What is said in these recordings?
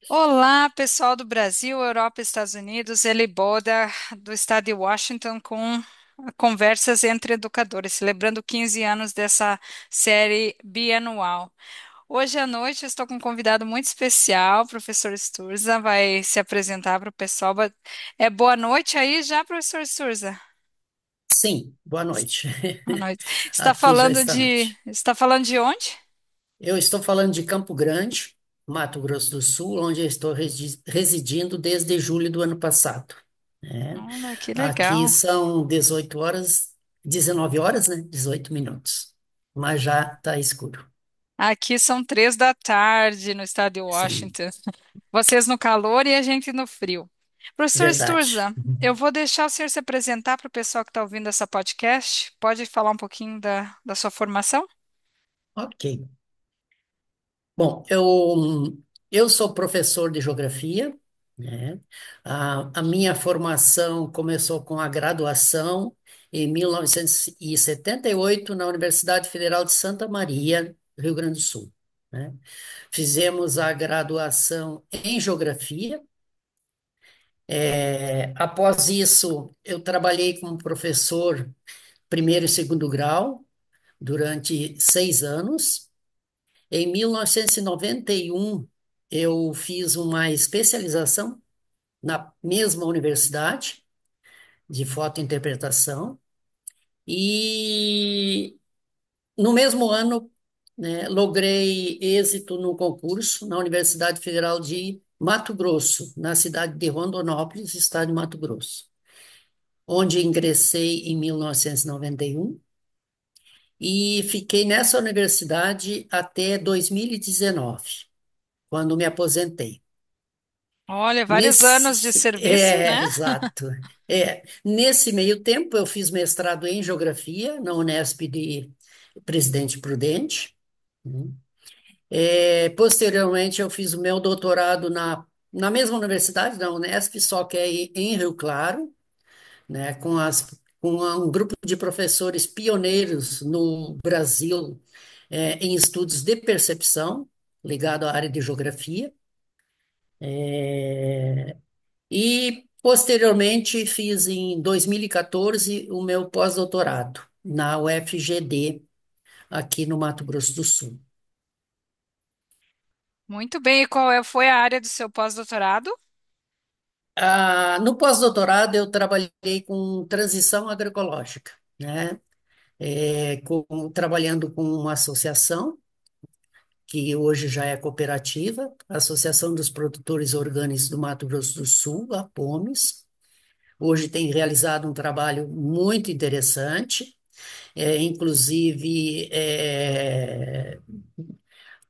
Olá, pessoal do Brasil, Europa, Estados Unidos, Eli Boda, do estado de Washington, com conversas entre educadores, celebrando 15 anos dessa série bianual. Hoje à noite eu estou com um convidado muito especial, o professor Sturza, vai se apresentar para o pessoal. É boa noite aí já, professor Sturza? Sim, boa noite. Boa noite. Aqui já está noite. Está falando de onde? Eu estou falando de Campo Grande, Mato Grosso do Sul, onde eu estou residindo desde julho do ano passado, né? Olha, que Aqui legal. são 18 horas, 19 horas, né? 18 minutos, mas já está escuro. Aqui são 3 da tarde no estado de Sim, Washington. Vocês no calor e a gente no frio. Professor verdade. Sturza, eu vou deixar o senhor se apresentar para o pessoal que está ouvindo essa podcast. Pode falar um pouquinho da sua formação? Ok. Bom, eu sou professor de geografia, né? A minha formação começou com a graduação em 1978 na Universidade Federal de Santa Maria, Rio Grande do Sul, né? Fizemos a graduação em geografia. Após isso, eu trabalhei como professor primeiro e segundo grau durante 6 anos. Em 1991, eu fiz uma especialização na mesma universidade de fotointerpretação e no mesmo ano, né, logrei êxito no concurso na Universidade Federal de Mato Grosso, na cidade de Rondonópolis, estado de Mato Grosso, onde ingressei em 1991 e fiquei nessa universidade até 2019, quando me aposentei. Olha, vários anos de serviço, né? Exato. Nesse meio tempo, eu fiz mestrado em geografia na Unesp de Presidente Prudente, né? Posteriormente, eu fiz o meu doutorado na mesma universidade, na Unesp, só que é em Rio Claro, né, com um grupo de professores pioneiros no Brasil, em estudos de percepção, ligado à área de geografia. E, posteriormente, fiz em 2014 o meu pós-doutorado na UFGD, aqui no Mato Grosso do Sul. Muito bem. E foi a área do seu pós-doutorado? No pós-doutorado, eu trabalhei com transição agroecológica, né? Trabalhando com uma associação, que hoje já é cooperativa, a Associação dos Produtores Orgânicos do Mato Grosso do Sul, a POMES. Hoje tem realizado um trabalho muito interessante, inclusive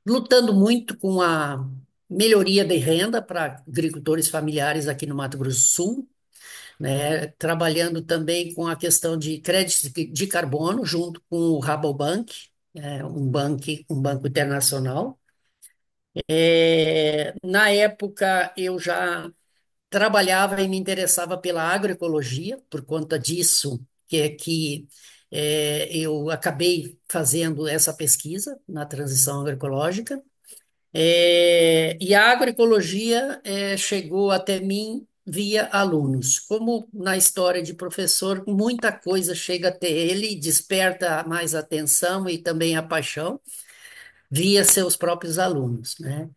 lutando muito com a melhoria de renda para agricultores familiares aqui no Mato Grosso do Sul, né? Trabalhando também com a questão de créditos de carbono junto com o Rabobank, um banco internacional. Na época eu já trabalhava e me interessava pela agroecologia, por conta disso eu acabei fazendo essa pesquisa na transição agroecológica. E a agroecologia chegou até mim via alunos. Como na história de professor, muita coisa chega até ele, desperta mais atenção e também a paixão via seus próprios alunos, né?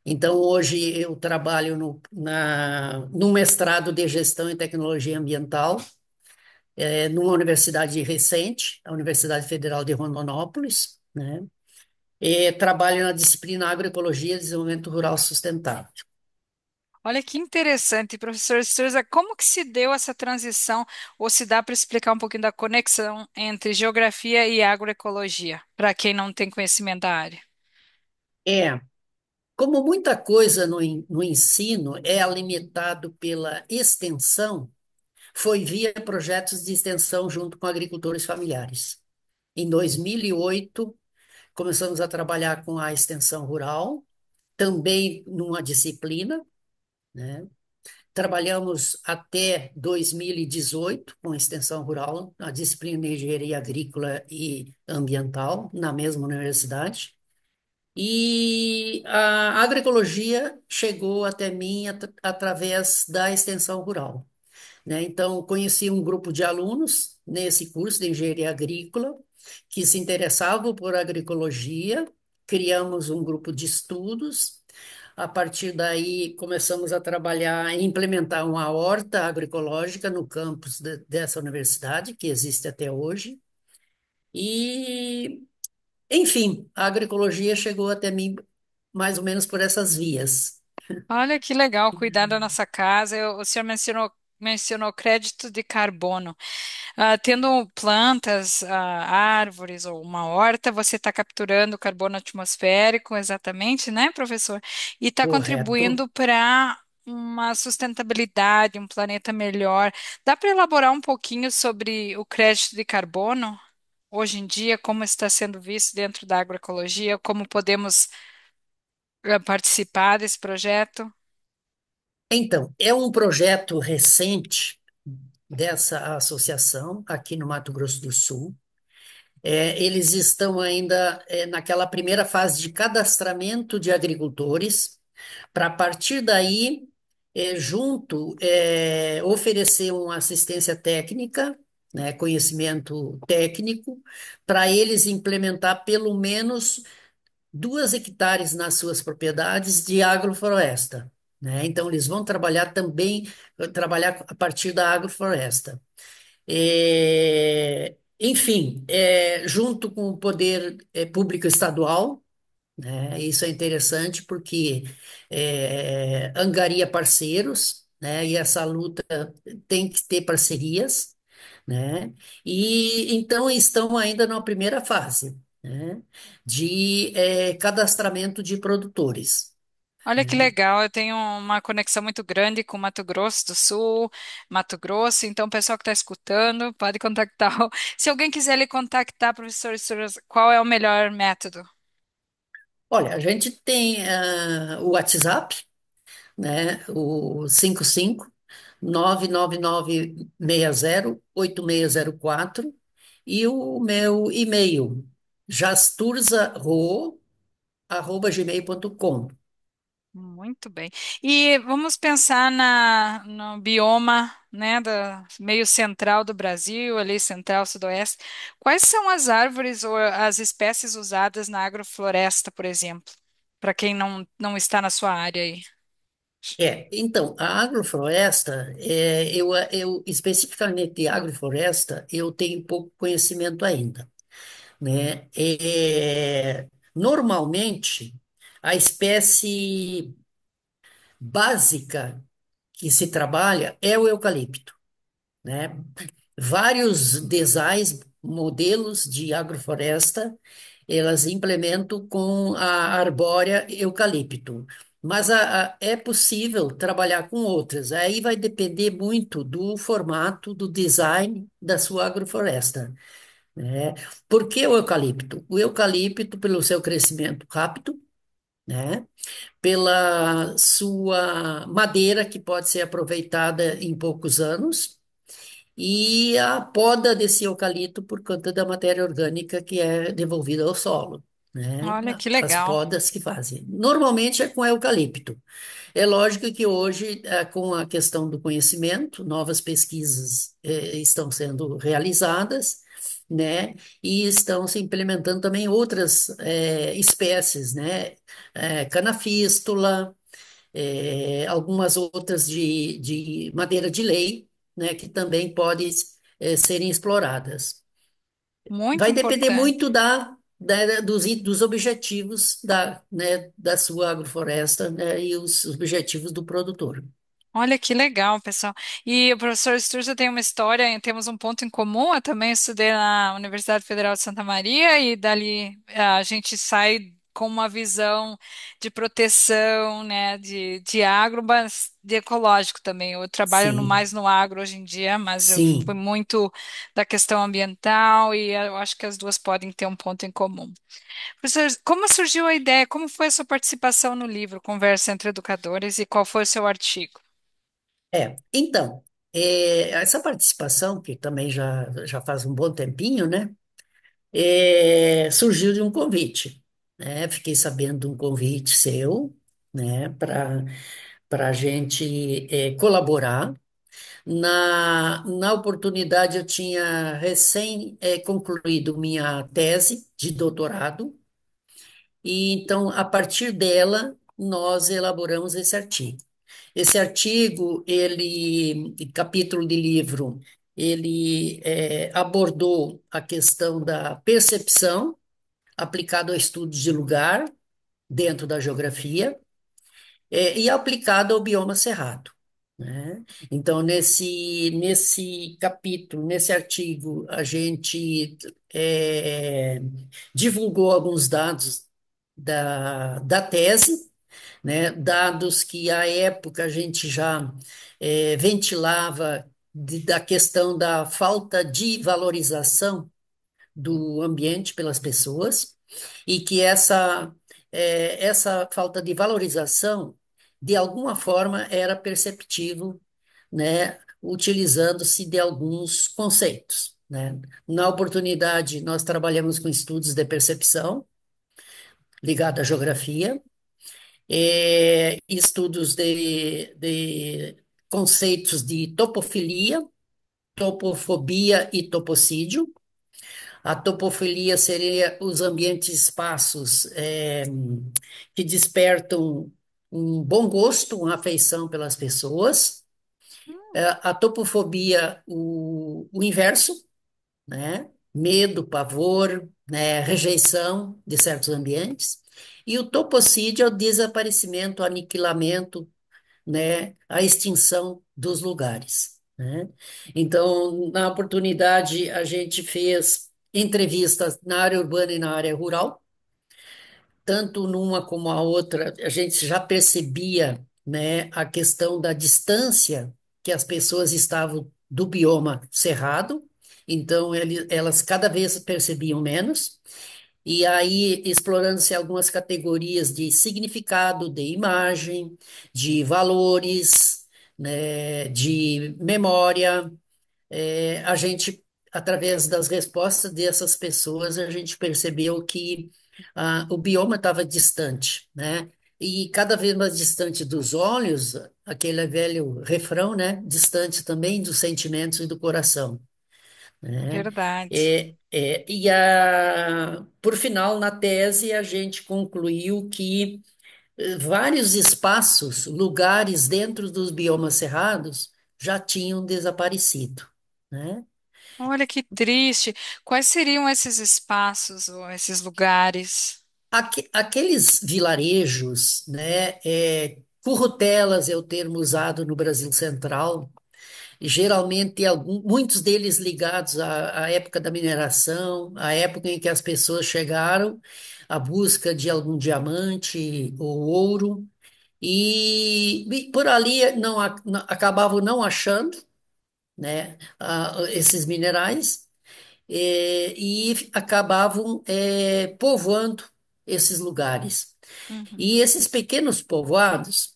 Então, hoje eu trabalho no mestrado de Gestão e Tecnologia Ambiental, numa universidade recente, a Universidade Federal de Rondonópolis, né? E trabalho na disciplina Agroecologia e Desenvolvimento Rural Sustentável. Olha que interessante, professor Souza, como que se deu essa transição, ou se dá para explicar um pouquinho da conexão entre geografia e agroecologia, para quem não tem conhecimento da área? É, como muita coisa no ensino é alimentado pela extensão, foi via projetos de extensão junto com agricultores familiares. Em 2008, começamos a trabalhar com a extensão rural, também numa disciplina, né? Trabalhamos até 2018 com extensão rural, a disciplina de engenharia agrícola e ambiental, na mesma universidade. E a agroecologia chegou até mim através da extensão rural, né? Então, conheci um grupo de alunos nesse curso de engenharia agrícola que se interessavam por agroecologia, criamos um grupo de estudos. A partir daí, começamos a trabalhar em implementar uma horta agroecológica no campus dessa universidade, que existe até hoje. E, enfim, a agroecologia chegou até mim mais ou menos por essas vias. Olha que legal cuidar da nossa casa. O senhor mencionou crédito de carbono. Tendo plantas, árvores ou uma horta, você está capturando carbono atmosférico, exatamente, né, professor? E está Correto. contribuindo para uma sustentabilidade, um planeta melhor. Dá para elaborar um pouquinho sobre o crédito de carbono? Hoje em dia, como está sendo visto dentro da agroecologia, como podemos participar desse projeto? Então, é um projeto recente dessa associação aqui no Mato Grosso do Sul. Eles estão ainda naquela primeira fase de cadastramento de agricultores, para a partir daí, oferecer uma assistência técnica, né, conhecimento técnico, para eles implementar pelo menos 2 hectares nas suas propriedades de agrofloresta, né? Então, eles vão trabalhar também, trabalhar a partir da agrofloresta. Enfim, junto com o poder público estadual, né? Isso é interessante porque angaria parceiros, né? E essa luta tem que ter parcerias, né? E então estão ainda na primeira fase, né? De cadastramento de produtores, Olha que né? legal, eu tenho uma conexão muito grande com Mato Grosso do Sul, Mato Grosso, então o pessoal que está escutando pode contactar. Se alguém quiser lhe contactar, professor Souza, qual é o melhor método? Olha, a gente tem o WhatsApp, né? O 55 999608604 e o meu e-mail, jasturza@gmail.com. Muito bem. E vamos pensar no bioma, né, meio central do Brasil, ali central, sudoeste. Quais são as árvores ou as espécies usadas na agrofloresta, por exemplo? Para quem não está na sua área aí. Então, a agrofloresta, eu especificamente de agrofloresta, eu tenho pouco conhecimento ainda, né? Normalmente, a espécie básica que se trabalha é o eucalipto, né? Vários designs, modelos de agrofloresta, elas implementam com a arbórea eucalipto. Mas é possível trabalhar com outras. Aí vai depender muito do formato, do design da sua agrofloresta, né? Por que o eucalipto? O eucalipto, pelo seu crescimento rápido, né? Pela sua madeira, que pode ser aproveitada em poucos anos, e a poda desse eucalipto por conta da matéria orgânica que é devolvida ao solo, né? Olha que As legal. podas que fazem. Normalmente é com eucalipto. É lógico que hoje, com a questão do conhecimento, novas pesquisas estão sendo realizadas, né? E estão se implementando também outras espécies, né? Canafístula, algumas outras de madeira de lei, né, que também podem serem exploradas. Muito Vai depender importante. muito dos objetivos da sua agrofloresta, né, e os objetivos do produtor. Olha que legal, pessoal. E o professor Sturza tem uma história, temos um ponto em comum. Eu também estudei na Universidade Federal de Santa Maria e dali a gente sai com uma visão de proteção, né, de agro, mas de ecológico também. Eu trabalho Sim, mais no agro hoje em dia, mas eu fui sim. muito da questão ambiental e eu acho que as duas podem ter um ponto em comum. Professor, como surgiu a ideia? Como foi a sua participação no livro Conversa entre Educadores e qual foi o seu artigo? Então, essa participação, que também já faz um bom tempinho, né, surgiu de um convite. né? Fiquei sabendo de um convite seu, né, para a gente colaborar. Na oportunidade, eu tinha recém concluído minha tese de doutorado, e então, a partir dela, nós elaboramos esse artigo. Esse artigo, capítulo de livro, ele abordou a questão da percepção aplicado a estudos de lugar dentro da geografia, e aplicado ao bioma cerrado, né? Então, nesse capítulo, nesse artigo, a gente é, divulgou alguns dados da tese, né? Dados que à época a gente já ventilava da questão da falta de valorização do ambiente pelas pessoas e que essa falta de valorização, de alguma forma, era perceptível, né, utilizando-se de alguns conceitos, né? Na oportunidade, nós trabalhamos com estudos de percepção ligado à geografia, estudos de conceitos de topofilia, topofobia e topocídio. A topofilia seria os ambientes, espaços que despertam um bom gosto, uma afeição pelas pessoas. A topofobia, o inverso, né? Medo, pavor, né? Rejeição de certos ambientes. E o topocídio é o desaparecimento, o aniquilamento, né? A extinção dos lugares, né? Então, na oportunidade, a gente fez entrevistas na área urbana e na área rural, tanto numa como a outra, a gente já percebia, né, a questão da distância que as pessoas estavam do bioma cerrado, então elas cada vez percebiam menos, e aí explorando-se algumas categorias de significado, de imagem, de valores, né, de memória, a gente, através das respostas dessas pessoas, a gente percebeu que o bioma estava distante, né? E cada vez mais distante dos olhos, aquele velho refrão, né? Distante também dos sentimentos e do coração, né? Verdade. Por final, na tese, a gente concluiu que vários espaços, lugares dentro dos biomas cerrados já tinham desaparecido, né? Olha que triste. Quais seriam esses espaços ou esses lugares? Aqueles vilarejos, né, currutelas é o termo usado no Brasil Central, e geralmente muitos deles ligados à época da mineração, à época em que as pessoas chegaram à busca de algum diamante ou ouro, e por ali acabavam não achando, né, esses minerais, e acabavam povoando esses lugares. Uhum, E esses pequenos povoados,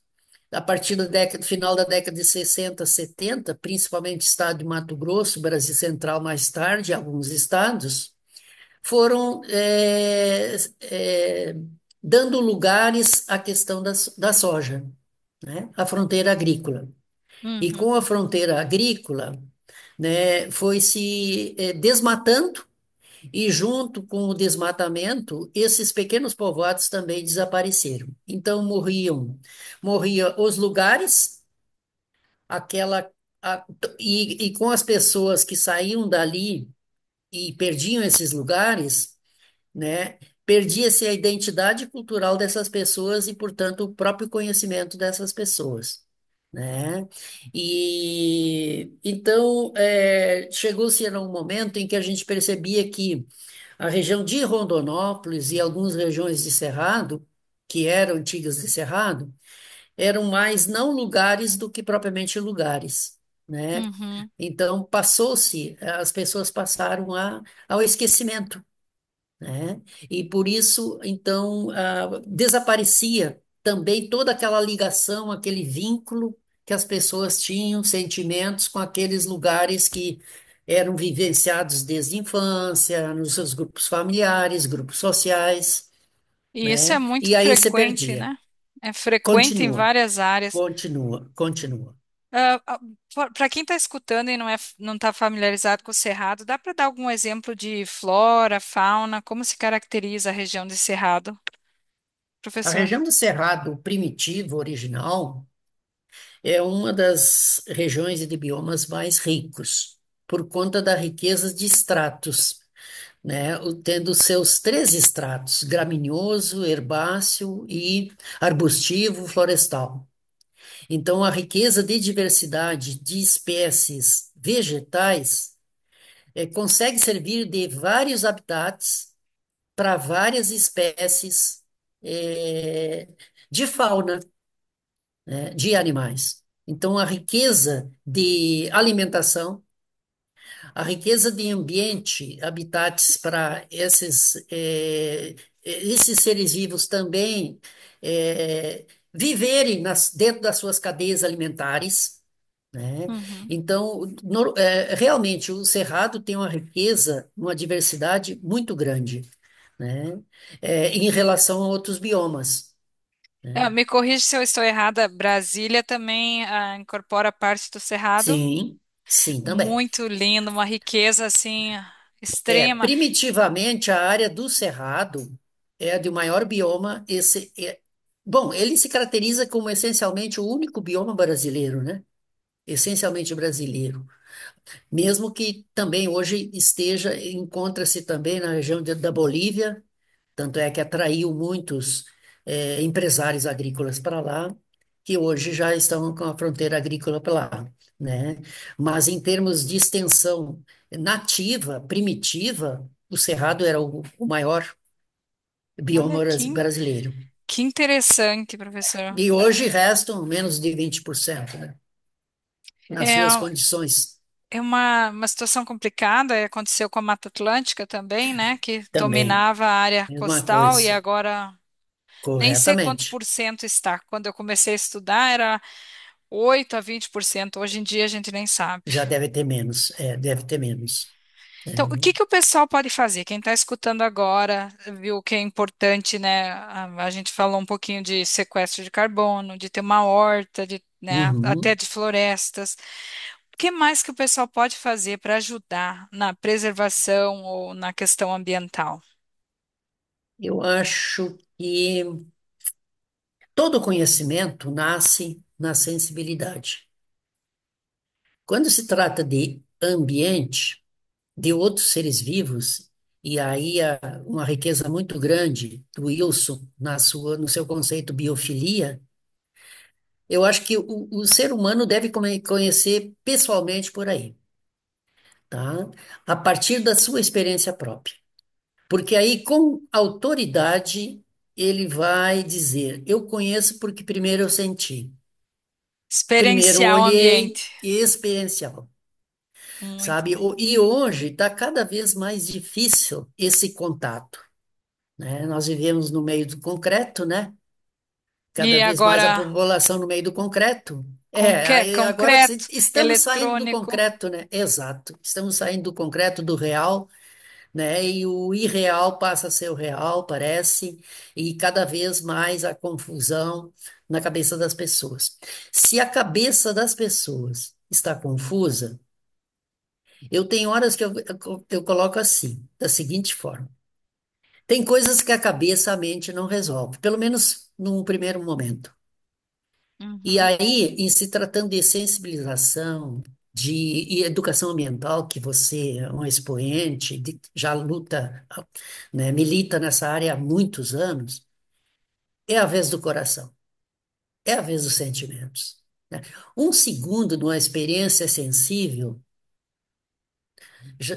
a partir da década, final da década de 60, 70, principalmente estado de Mato Grosso, Brasil Central mais tarde, alguns estados, foram dando lugares à questão da soja, né? A fronteira agrícola. E uhum, com a fronteira agrícola, né, foi se desmatando e junto com o desmatamento, esses pequenos povoados também desapareceram. Então morria os lugares, aquela a- e com as pessoas que saíam dali e perdiam esses lugares, né? Perdia-se a identidade cultural dessas pessoas e, portanto, o próprio conhecimento dessas pessoas, né? E então chegou-se a um momento em que a gente percebia que a região de Rondonópolis e algumas regiões de Cerrado, que eram antigas de Cerrado, eram mais não lugares do que propriamente lugares, né? uhum. Então as pessoas passaram ao esquecimento, né? E por isso, então, desaparecia também toda aquela ligação, aquele vínculo que as pessoas tinham, sentimentos com aqueles lugares que eram vivenciados desde a infância, nos seus grupos familiares, grupos sociais. E isso é né? muito E aí você frequente, perdia. né? É frequente em Continua, várias áreas. continua, continua. Para quem está escutando e não está familiarizado com o Cerrado, dá para dar algum exemplo de flora, fauna, como se caracteriza a região de Cerrado, A professor? região do Cerrado primitivo, original, é uma das regiões e de biomas mais ricos, por conta da riqueza de estratos, né? Tendo seus três estratos, graminhoso, herbáceo e arbustivo florestal. Então, a riqueza de diversidade de espécies vegetais consegue servir de vários habitats para várias espécies de fauna, né, de animais. Então, a riqueza de alimentação, a riqueza de ambiente, habitats para esses seres vivos também viverem dentro das suas cadeias alimentares, né? Uhum. Então, realmente, o Cerrado tem uma riqueza, uma diversidade muito grande, né? Em relação a outros biomas, né? Me corrija se eu estou errada, Brasília também incorpora parte do Cerrado. Sim, sim, também. Muito lindo, uma riqueza assim extrema. Primitivamente, a área do Cerrado é a de maior bioma. Bom, ele se caracteriza como essencialmente o único bioma brasileiro, né? Essencialmente brasileiro. Mesmo que também hoje encontra-se também na região da Bolívia, tanto é que atraiu muitos empresários agrícolas para lá, que hoje já estão com a fronteira agrícola para lá, né? Mas em termos de extensão nativa, primitiva, o Cerrado era o maior Olha bioma brasileiro. que interessante, professor. E hoje restam menos de 20%, né? Nas É, suas condições é uma situação complicada, aconteceu com a Mata Atlântica também, né, que também. dominava a área Mesma costal e coisa, agora nem sei quanto corretamente. por cento está. Quando eu comecei a estudar era 8 a 20%. Hoje em dia a gente nem sabe. Já deve ter menos, deve ter menos. Então, o que que o pessoal pode fazer? Quem está escutando agora viu que é importante, né? A gente falou um pouquinho de sequestro de carbono, de ter uma horta, né, até Uhum. de florestas. O que mais que o pessoal pode fazer para ajudar na preservação ou na questão ambiental? Eu acho que todo conhecimento nasce na sensibilidade. Quando se trata de ambiente, de outros seres vivos, e aí há uma riqueza muito grande do Wilson no seu conceito biofilia, eu acho que o ser humano deve conhecer pessoalmente por aí, tá? A partir da sua experiência própria. Porque aí, com autoridade, ele vai dizer: eu conheço porque primeiro eu senti, primeiro eu Experienciar o olhei ambiente. e experiencial, Muito sabe? bem. E hoje está cada vez mais difícil esse contato, né? Nós vivemos no meio do concreto, né? Cada E vez mais a agora, população no meio do concreto. Aí agora concreto, estamos saindo do eletrônico. concreto, né? Exato. Estamos saindo do concreto, do real, né? E o irreal passa a ser o real, parece, e cada vez mais a confusão na cabeça das pessoas. Se a cabeça das pessoas está confusa, eu tenho horas que eu coloco assim, da seguinte forma: tem coisas que a cabeça, a mente não resolve, pelo menos num primeiro momento. E Uhum. aí, em se tratando de sensibilização, e educação ambiental, que você é um expoente, já luta, né, milita nessa área há muitos anos, é a vez do coração, é a vez dos sentimentos, né? Um segundo de uma experiência sensível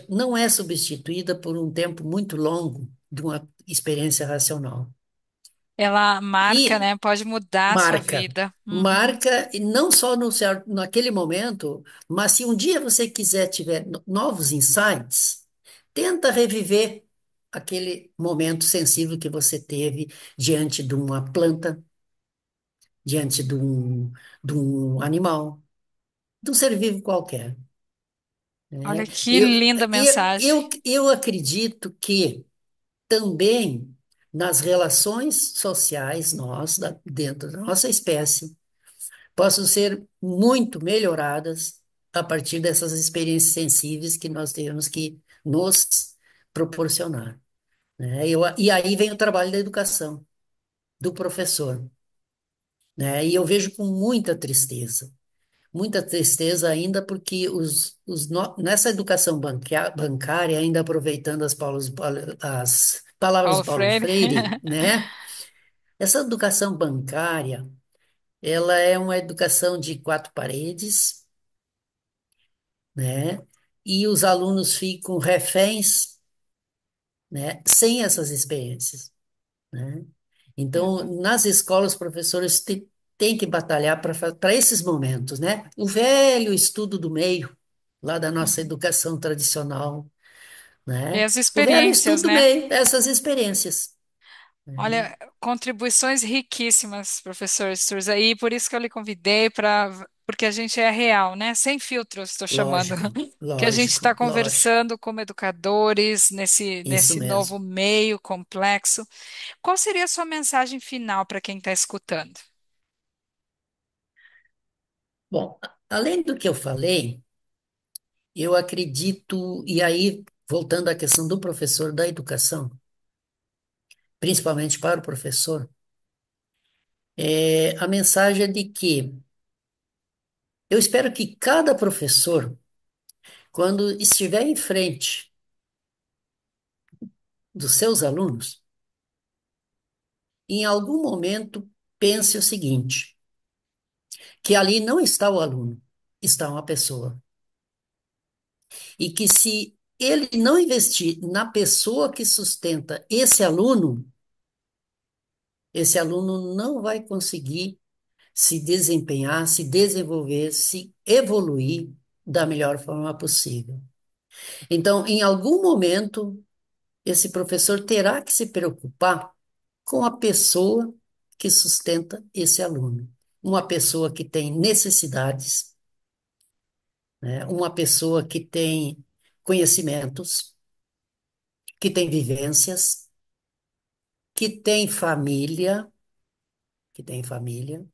não é substituída por um tempo muito longo de uma experiência racional. Ela marca, E né? Pode mudar a sua marca. vida. Uhum. Marca, e não só naquele momento, mas se um dia você quiser tiver novos insights, tenta reviver aquele momento sensível que você teve diante de uma planta, diante de um animal, de um ser vivo qualquer, né? Olha que linda mensagem. Eu acredito que também. nas relações sociais, dentro da nossa espécie, possam ser muito melhoradas a partir dessas experiências sensíveis que nós temos que nos proporcionar, né? E aí vem o trabalho da educação, do professor, né? E eu vejo com muita tristeza ainda porque nessa educação bancária, ainda aproveitando as palavras Paulo do Paulo Freire. Freire, né? Essa educação bancária, ela é uma educação de quatro paredes, né? E os alunos ficam reféns, né? Sem essas experiências, né? Então, Uhum, nas escolas, os professores têm que batalhar para esses momentos, né? O velho estudo do meio, lá da nossa uhum. educação tradicional, E né? as O velho experiências, estudo do né? meio, essas experiências, né? Olha, contribuições riquíssimas, professor Sturza, e por isso que eu lhe convidei porque a gente é real, né? Sem filtros, estou chamando. Lógico, Que a gente está lógico, lógico. conversando como educadores Isso nesse mesmo. novo meio complexo. Qual seria a sua mensagem final para quem está escutando? Bom, além do que eu falei, eu acredito, e aí, voltando à questão do professor da educação, principalmente para o professor, a mensagem é de que eu espero que cada professor, quando estiver em frente dos seus alunos, em algum momento pense o seguinte, que ali não está o aluno, está uma pessoa. E que se ele não investir na pessoa que sustenta esse aluno não vai conseguir se desempenhar, se desenvolver, se evoluir da melhor forma possível. Então, em algum momento, esse professor terá que se preocupar com a pessoa que sustenta esse aluno. Uma pessoa que tem necessidades, né? Uma pessoa que tem conhecimentos, que tem vivências, que tem família, que tem família,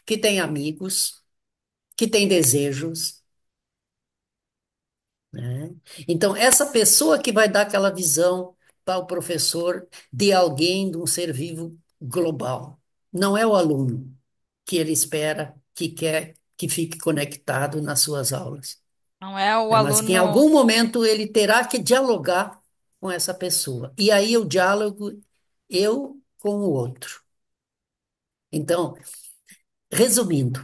que tem amigos, que tem desejos, né? Então, essa pessoa que vai dar aquela visão para o professor de alguém, de um ser vivo global. Não é o aluno que ele espera, que quer que fique conectado nas suas aulas, Não é o né? Mas que em aluno. algum momento ele terá que dialogar com essa pessoa. E aí o diálogo, eu com o outro. Então, resumindo,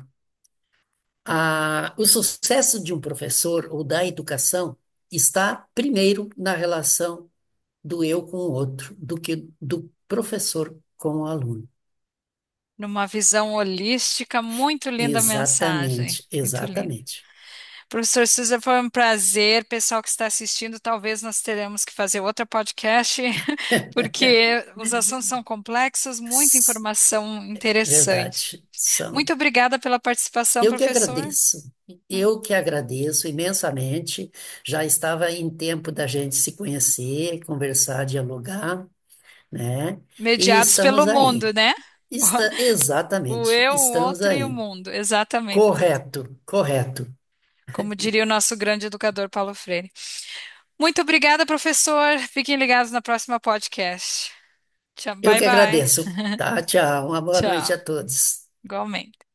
o sucesso de um professor ou da educação está primeiro na relação do eu com o outro, do que do professor com o aluno. Numa visão holística, muito linda a mensagem. Exatamente, Muito linda. exatamente. Professor Souza, foi um prazer. Pessoal que está assistindo, talvez nós teremos que fazer outra podcast, porque os assuntos são complexos, muita informação interessante. Verdade, são. Muito obrigada pela participação, Eu que professor. agradeço. Eu que agradeço imensamente. Já estava em tempo da gente se conhecer, conversar, dialogar, né? E Mediados pelo estamos mundo, aí. né? O Exatamente, eu, o estamos outro e o aí. mundo. Exatamente. Correto, correto. Como diria o nosso grande educador Paulo Freire. Muito obrigada, professor. Fiquem ligados na próxima podcast. Tchau, Eu bye que bye. agradeço. Tá, tchau. Uma boa noite Tchau. a todos. Igualmente.